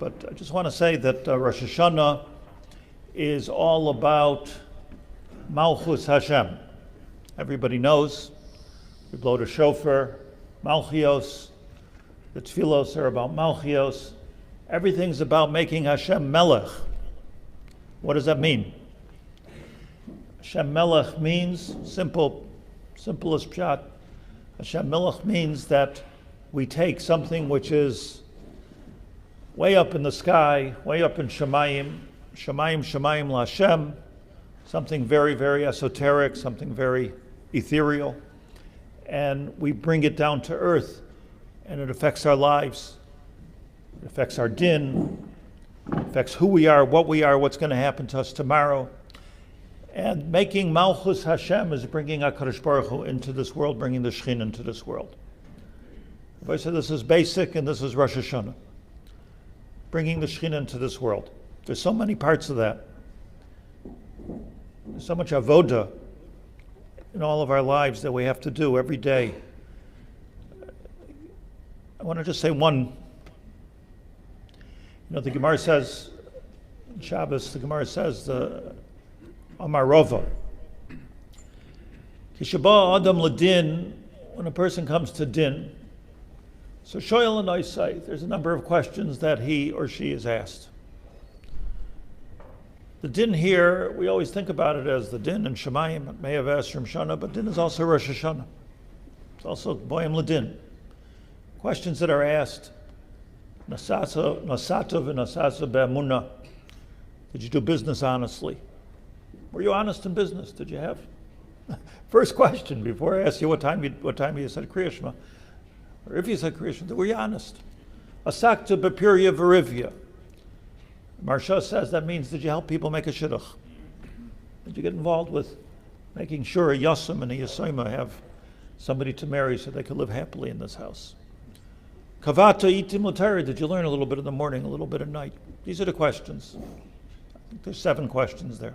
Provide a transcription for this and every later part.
but I just want to say that Rosh Hashanah is all about Malchus Hashem. Everybody knows we blow the shofar, Malchios, the tefillos are about Malchios. Everything's about making Hashem Melech. What does that mean? Hashem Melech means, simplest pshat, Hashem Melech means that we take something which is way up in the sky, way up in Shemayim, Shemayim LaHashem, something very, very esoteric, something very ethereal, and we bring it down to earth, and it affects our lives. It affects our din, it affects who we are, what's going to happen to us tomorrow. And making Malchus Hashem is bringing HaKadosh Baruch Hu into this world, bringing the Shekhinah into this world. If I say this is basic and this is Rosh Hashanah, bringing the Shekhinah into this world. There's so many parts of that. There's so much avoda in all of our lives that we have to do every day. I want to just say one. The Gemara says, in Shabbos, the Gemara says, Amar Rova, Kishaba Adam Ladin, when a person comes to din, so Shoyal and Oisai, there's a number of questions that he or she is asked. The din here, we always think about it as the din in Shemayim, it may have asked Rim Shana, but din is also Rosh Hashanah. It's also Boyam Ladin. Questions that are asked, Nasata v'nasasa be'amunah. Did you do business honestly? Were you honest in business? Did you have? First question before I ask you what time you said Kriya Shema, or if you said Kriya Shema, were you honest? Asakta b'pirya v'rivya. Marsha says that means, did you help people make a shidduch? Did you get involved with making sure a yasam and a yasima have somebody to marry so they could live happily in this house? Kavata itim l'tayra, did you learn a little bit in the morning, a little bit at night? These are the questions. I think there's 7 questions there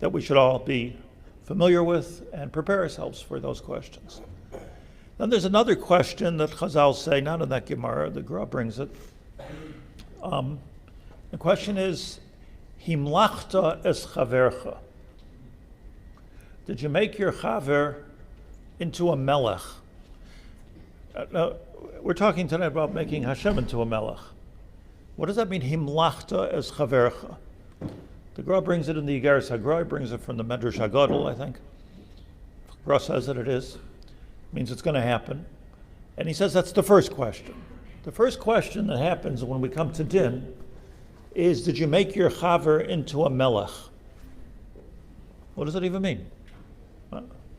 that we should all be familiar with and prepare ourselves for those questions. Then there's another question that Chazal say, not in that Gemara, the Gra brings it. The question is, Himlachta es chavercha. Did you make your chaver into a melech? Now, we're talking tonight about making Hashem into a melech. What does that mean, Himlachta es chavercha? The Gra brings it in the Yigaris HaGra, brings it from the Medrash HaGadol, I think. Gra says that it is. It means it's going to happen. And he says that's the first question. The first question that happens when we come to din is, did you make your chaver into a melech? What does that even mean?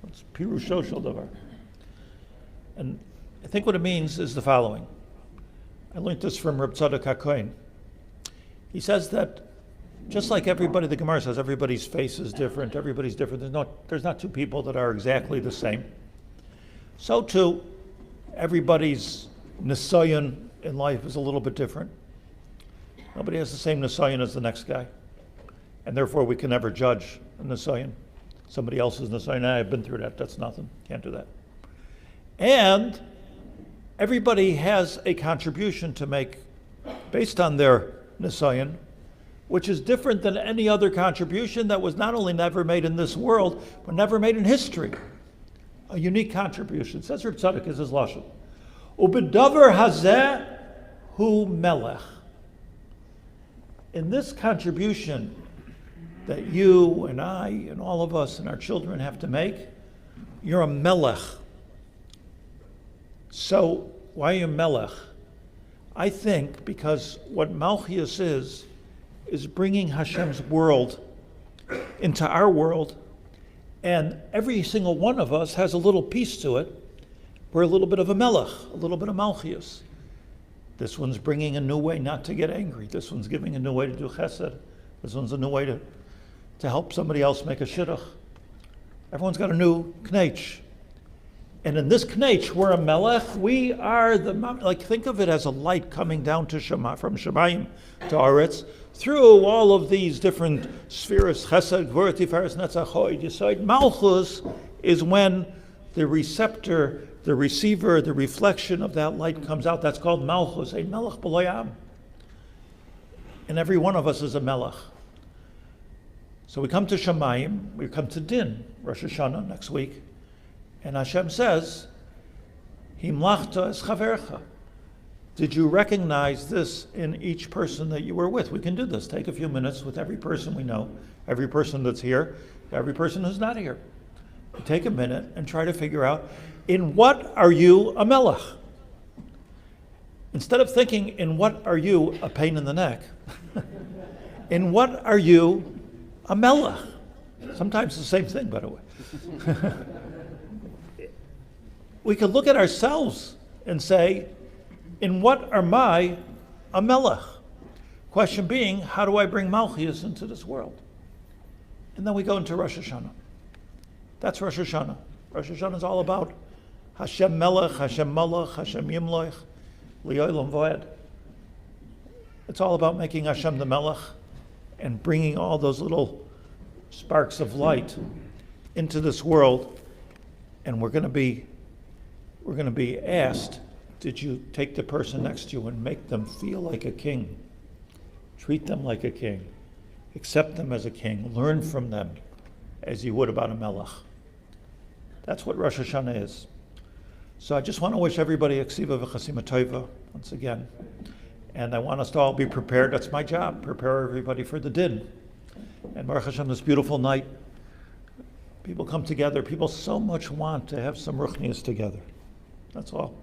It's pirusho shel davar. And I think what it means is the following. I learned this from Reb Tzadok HaKohen. He says that just like everybody, the Gemara says, everybody's face is different, everybody's different. There's not 2 people that are exactly the same. So too, everybody's nisayon in life is a little bit different. Nobody has the same nisayon as the next guy. And therefore we can never judge a nisayon. Somebody else's nisayon, I've been through that, that's nothing, can't do that. And everybody has a contribution to make based on their nisayon, which is different than any other contribution that was not only never made in this world, but never made in history. A unique contribution. Says Reb Tzadok is his lashon. Ubedavar hazeh hu melech. In this contribution that you and I and all of us and our children have to make, you're a melech. So why are you melech? I think because what Malchios is bringing Hashem's world into our world, and every single one of us has a little piece to it. We're a little bit of a melech, a little bit of Malchios. This one's bringing a new way not to get angry. This one's giving a new way to do chesed. This one's a new way to help somebody else make a shidduch. Everyone's got a new knetch. And in this knetch, we're a melech. We are think of it as a light coming down to from Shemayim to Aretz, through all of these different spheres, chesed, gvura, tiferes, netzach, hod, yesod. Malchus is when the receptor, the receiver, the reflection of that light comes out. That's called Malchus, a melech b'lo yam. And every one of us is a melech. So we come to Shemayim, we come to Din, Rosh Hashanah next week, and Hashem says, Himlachta es chavercha. Did you recognize this in each person that you were with? We can do this. Take a few minutes with every person we know, every person that's here, every person who's not here. Take a minute and try to figure out, in what are you a melech? Instead of thinking, in what are you a pain in the neck? In what are you a melech? Sometimes the same thing, by the way. We could look at ourselves and say, in what am I a melech? Question being, how do I bring Malchus into this world? And then we go into Rosh Hashanah. That's Rosh Hashanah. Rosh Hashanah is all about Hashem Melech, Hashem Malach, Hashem Yimloich, Li'olam Voed. It's all about making Hashem the Melech and bringing all those little sparks of light into this world. And we're going to be asked, did you take the person next to you and make them feel like a king? Treat them like a king. Accept them as a king. Learn from them as you would about a melech. That's what Rosh Hashanah is. So I just want to wish everybody a ksiva v'chasima tova once again. And I want us to all be prepared. That's my job, prepare everybody for the din. And Baruch Hashem, this beautiful night, people come together. People so much want to have some ruchnias together. That's all.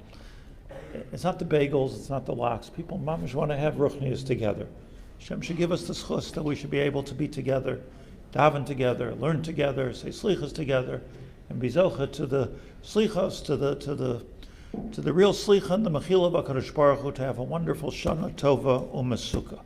It's not the bagels, it's not the lox. People mamish want to have ruchnias together. Hashem should give us the schus that we should be able to be together, daven together, learn together, say slichas together, and be zocha to the slichas, to the real slicha and the mechila of HaKadosh Baruch Hu, to have a wonderful Shana Tova U'Mesuka.